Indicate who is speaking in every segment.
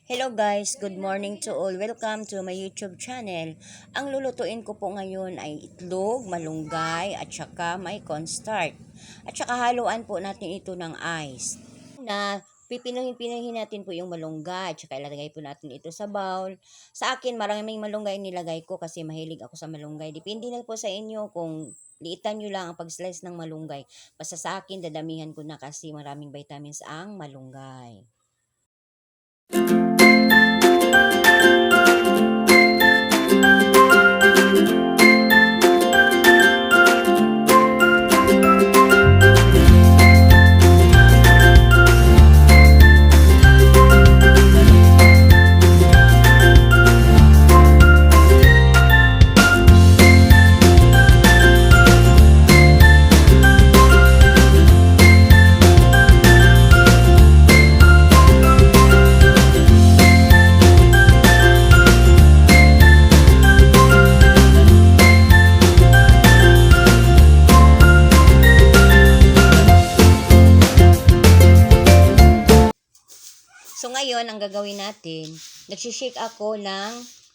Speaker 1: Hello guys, good morning to all. Welcome to my YouTube channel. Ang lulutuin ko po ngayon ay itlog, malunggay, at saka may cornstarch. At saka haluan po natin ito ng ice. Na pipinahin natin po yung malunggay, at saka ilalagay po natin ito sa bowl. Sa akin, maraming malunggay nilagay ko kasi mahilig ako sa malunggay. Depende na po sa inyo kung liitan nyo lang ang pag-slice ng malunggay. Basta sa akin, dadamihan ko na kasi maraming vitamins ang malunggay. So ngayon, ang gagawin natin, nagsishake ako ng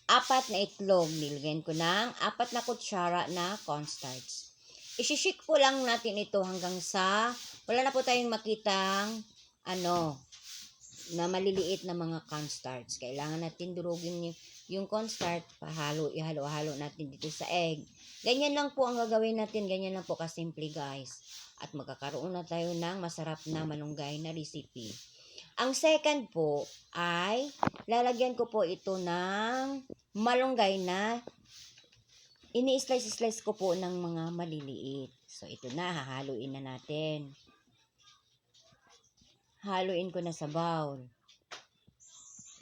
Speaker 1: 4 na itlog. Nilagyan ko ng 4 na kutsara na cornstarch. Isishake po lang natin ito hanggang sa wala na po tayong makitang na maliliit na mga cornstarch. Kailangan natin durugin yung cornstarch, ihalo-halo natin dito sa egg. Ganyan lang po ang gagawin natin, ganyan lang po kasimple guys. At magkakaroon na tayo ng masarap na malunggay na recipe. Ang second po ay lalagyan ko po ito ng malunggay na ini-slice ko po ng mga maliliit. So ito na, hahaluin na natin. Haluin ko na sa bowl.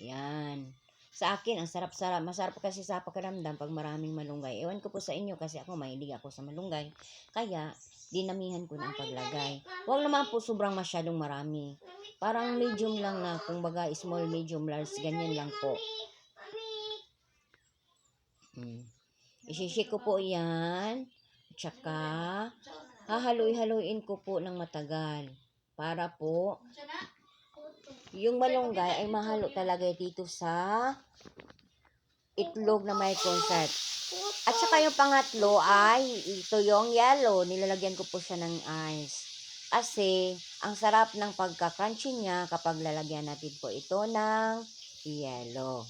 Speaker 1: Yan. Sa akin, ang sarap-sarap. Masarap kasi sa pakiramdam pag maraming malunggay. Ewan ko po sa inyo kasi ako mahilig ako sa malunggay. Kaya, dinamihan ko ng paglagay. Huwag naman po sobrang masyadong marami. Parang medium lang na, kung baga small, medium, large, ganyan lang po. Isishake ko po yan. Tsaka, hahaluin ko po ng matagal. Para po, yung malunggay ay mahalo talaga dito sa itlog na may cornstarch. At saka yung pangatlo ay ito yung yellow. Nilalagyan ko po siya ng ice. Kasi, ang sarap ng pagka-crunchy niya kapag lalagyan natin po ito ng yellow.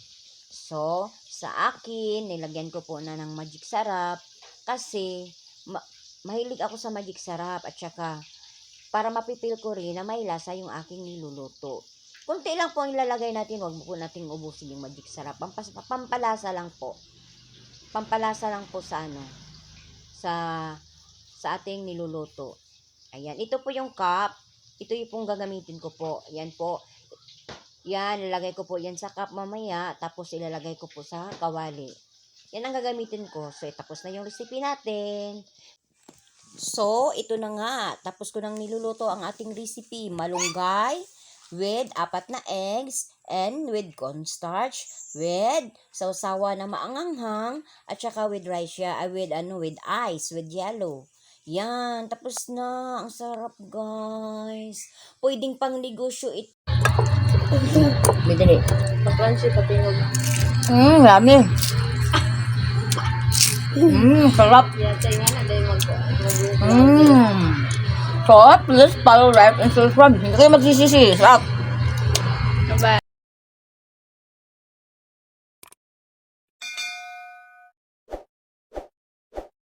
Speaker 1: So, sa akin, nilagyan ko po na ng magic sarap. Kasi, mahilig ako sa magic sarap. At saka, para mapipil ko rin na may lasa yung aking niluluto. Kunti lang po ang ilalagay natin. Huwag po nating ubusin yung magic sarap. Pampalasa lang po. Pampalasa lang po sa sa ating niluluto. Ayan, ito po yung cup. Ito yung pong gagamitin ko po. Ayan po. Yan, ilalagay ko po yan sa cup mamaya. Tapos ilalagay ko po sa kawali. Yan ang gagamitin ko. So, tapos na yung recipe natin. So, ito na nga. Tapos ko nang niluluto ang ating recipe. Malunggay with 4 na eggs and with cornstarch, with sausawa na maanganghang, at saka with rice siya, with ice, with yellow. Yan, tapos na. Ang sarap, guys. Pwedeng pang negosyo ito. Bidali.
Speaker 2: Pag-crunchy pati yung
Speaker 1: Yummy. Sarap.
Speaker 2: yata nga na dahil
Speaker 1: So, please follow, like, and subscribe. Hindi kayo magsisisi. Sarap.
Speaker 2: Bye.